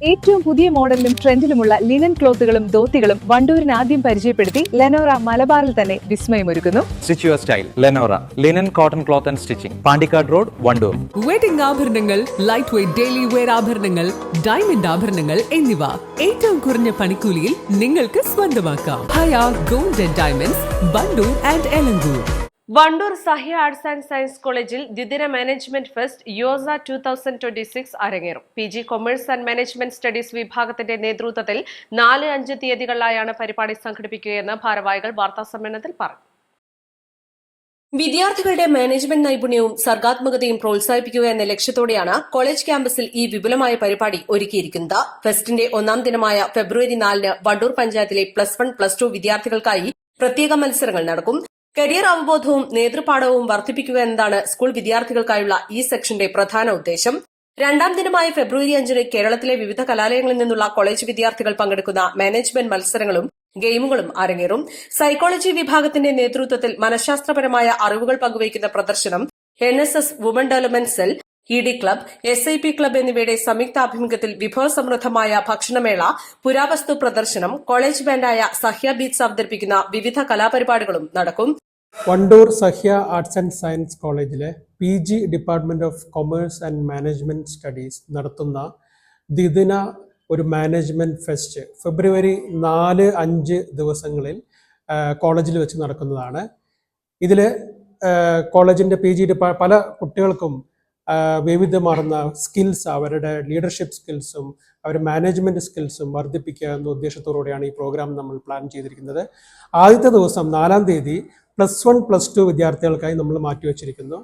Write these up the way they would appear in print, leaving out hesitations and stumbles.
ഏറ്റവും പുതിയ മോഡലിലും ട്രെൻഡിലുമുള്ള ലിനൻ ക്ലോത്തുകളും ധോത്തികളും വണ്ടൂരിന് ആദ്യം പരിചയപ്പെടുത്തി ലെനോറ മലബാറിൽ തന്നെ വിസ്മയമൊരുക്കുന്നു. Stitch your style Lenora linen cotton cloth and stitching, Pandikkad road, Wandoor. Wedding ആഭരണങ്ങൾ, ലൈറ്റ് വെയ്റ്റ് ഡെയിലി വെയർ ആഭരണങ്ങൾ, ഡയമണ്ട് ആഭരണങ്ങൾ എന്നിവ ഏറ്റവും കുറഞ്ഞ പണിക്കൂലിയിൽ നിങ്ങൾക്ക് സ്വന്തമാക്കാം. Haya gold and diamonds, Wandoor and Elankur. Wandoor Sahya arts and science കോളേജിൽ ദ്വിദിന മാനേജ്മെന്റ് ഫെസ്റ്റ് യോസ 2026 അരങ്ങേറും. PG commerce and management studies വിഭാഗത്തിന്റെ നേതൃത്വത്തിൽ 4-5 തീയതികളിലായാണ് പരിപാടി സംഘടിപ്പിക്കുകയെന്ന് ഭാരവാഹികൾ വാർത്താസമ്മേളനത്തിൽ പറഞ്ഞു. വിദ്യാർത്ഥികളുടെ മാനേജ്മെന്റ് നൈപുണ്യവും സർഗാത്മകതയും പ്രോത്സാഹിപ്പിക്കുക എന്ന ലക്ഷ്യത്തോടെയാണ് കോളേജ് ക്യാമ്പസിൽ ഈ വിപുലമായ പരിപാടി ഒരുക്കിയിരിക്കുന്നത്. ഫെസ്റ്റിന്റെ 1ാം ദിനമായ ഫെബ്രുവരി 4-ന് വണ്ടൂർ പഞ്ചായത്തിലെ +1, +2 വിദ്യാർത്ഥികൾക്കായി പ്രത്യേക മത്സരങ്ങൾ നടക്കും. കരിയർ അവബോധവും നേതൃപാഠവും വർദ്ധിപ്പിക്കുക എന്നതാണ് സ്കൂൾ വിദ്യാർത്ഥികൾക്കായുള്ള ഈ സെക്ഷന്റെ പ്രധാന ഉദ്ദേശം. 2ാം ദിനമായ ഫെബ്രുവരി 5-ന് കേരളത്തിലെ വിവിധ കലാലയങ്ങളിൽ നിന്നുള്ള കോളേജ് വിദ്യാർത്ഥികൾ പങ്കെടുക്കുന്ന മാനേജ്മെന്റ് മത്സരങ്ങളും ഗെയിമുകളും അരങ്ങേറും. സൈക്കോളജി വിഭാഗത്തിന്റെ നേതൃത്വത്തിൽ മനഃശാസ്ത്രപരമായ അറിവുകൾ പങ്കുവയ്ക്കുന്ന പ്രദർശനം, NSS woman development cell, ED club, SIP club എന്നിവയുടെ സംയുക്താഭിമുഖ്യത്തിൽ വിഭവസമൃദ്ധമായ ഭക്ഷണമേള, പുരാവസ്തു പ്രദർശനം, കോളേജ് ബാൻഡായ സഹ്യ ബീറ്റ്സ് അവതരിപ്പിക്കുന്ന വിവിധ കലാപരിപാടികളും നടക്കും. Wandoor Sahya arts and science കോളേജിലെ PG department of commerce and management studies നടത്തുന്ന ദ്വിദിന ഒരു മാനേജ്മെന്റ് ഫെസ്റ്റ് ഫെബ്രുവരി 4-5 ദിവസങ്ങളിൽ കോളേജിൽ വെച്ച് നടക്കുന്നതാണ്. ഇതിൽ കോളേജിൻ്റെ PG പല കുട്ടികൾക്കും വൈവിധ്യമാർന്ന സ്കിൽസ്, അവരുടെ ലീഡർഷിപ്പ് സ്കിൽസും അവരുടെ മാനേജ്മെന്റ് സ്കിൽസും വർദ്ധിപ്പിക്കുക എന്ന ഉദ്ദേശത്തോടുകൂടിയാണ് ഈ പ്രോഗ്രാം നമ്മൾ പ്ലാൻ ചെയ്തിരിക്കുന്നത്. ആദ്യത്തെ ദിവസം 4-ാം തീയതി +1, +2 വിദ്യാർത്ഥികൾക്കായി നമ്മൾ മാറ്റിവെച്ചിരിക്കുന്നു.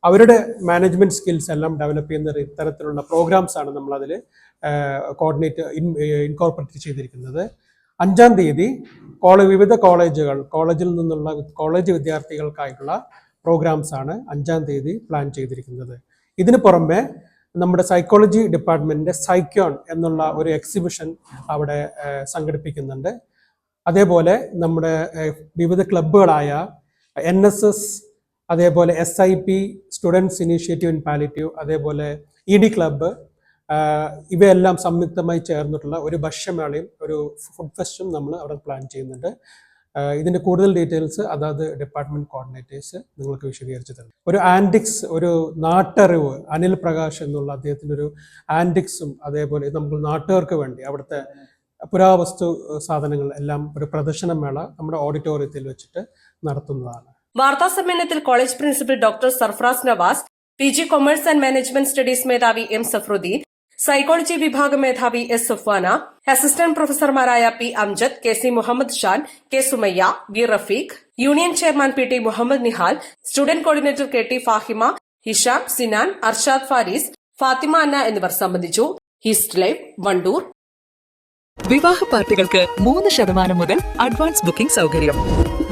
അവരുടെ മാനേജ്മെന്റ് സ്കിൽസ് എല്ലാം ഡെവലപ്പ് ചെയ്യുന്ന ഇത്തരത്തിലുള്ള പ്രോഗ്രാംസ് ആണ് നമ്മൾ അതിൽ ഇൻകോർപ്പറേറ്റ് ചെയ്തിരിക്കുന്നത്. 5-ാം തീയതി വിവിധ കോളേജിൽ നിന്നുള്ള കോളേജ് വിദ്യാർത്ഥികൾക്കായിട്ടുള്ള പ്രോഗ്രാംസ് ആണ് 5-ാം തീയതി പ്ലാൻ ചെയ്തിരിക്കുന്നത്. ഇതിനു പുറമെ നമ്മുടെ സൈക്കോളജി ഡിപ്പാർട്ട്മെന്റിന്റെ സൈക്യോൺ എന്നുള്ള ഒരു എക്സിബിഷൻ അവിടെ സംഘടിപ്പിക്കുന്നുണ്ട്. അതേപോലെ നമ്മുടെ വിവിധ ക്ലബ്ബുകളായ NSS, അതേപോലെ SIP students initiative in palliative, അതേപോലെ ED ക്ലബ്ബ്, ഇവയെല്ലാം സംയുക്തമായി ചേർന്നിട്ടുള്ള ഒരു ഭക്ഷ്യമേളയും ഒരു ഫുഡ് ഫെസ്റ്റും നമ്മൾ അവിടെ പ്ലാൻ ചെയ്യുന്നുണ്ട്. ഇതിൻ്റെ കൂടുതൽ ഡീറ്റെയിൽസ് അതാത് ഡിപ്പാർട്ട്മെന്റ് കോർഡിനേറ്റേഴ്സ് നിങ്ങൾക്ക് വിശദീകരിച്ചു തരും. ഒരു ആൻറ്റിക്സ്, ഒരു നാട്ടറിവ്, അനിൽ പ്രകാശ് എന്നുള്ള അദ്ദേഹത്തിൻ്റെ ഒരു ആൻറ്റിക്സും അതേപോലെ നമുക്ക് നാട്ടുകാർക്ക് വേണ്ടി അവിടുത്തെ പുരാവസ്തു സാധനങ്ങൾ എല്ലാം ഒരു പ്രദർശനമേള നമ്മുടെ ഓഡിറ്റോറിയത്തിൽ വെച്ചിട്ട് നടത്തുന്നതാണ്. വാർത്താ സമ്മേളനത്തിൽ college principal doctor Sarfaraz Nawaz, PG commerce and management studies മേധാവി M സഫറുദ്ദീൻ, സൈക്കോളജി വിഭാഗം മേധാവി S സുഫാന, അസിസ്റ്റന്റ് പ്രൊഫസർമാരായ P Amjad, KC Muhammad Shan, K Sumayya, V Rafeeq, union chairman PT Muhammad Nihal, student coordinator KT Fahima, Hisham, Sinan, Arshad Faris, Fathima Anna എന്നിവർ സംബന്ധിച്ചു. East live, Wandoor. വിവാഹ പാർട്ടികൾക്ക് 3% മുതൽ അഡ്വാൻസ് ബുക്കിംഗ് സൗകര്യം.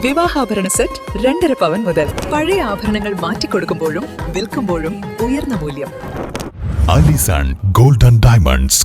വിവാഹാഭരണ സെറ്റ് 2.5 പവൻ മുതൽ. പഴയ ആഭരണങ്ങൾ മാറ്റിക്കൊടുക്കുമ്പോഴും വിൽക്കുമ്പോഴും ഉയർന്ന മൂല്യം. Allison gold and diamonds,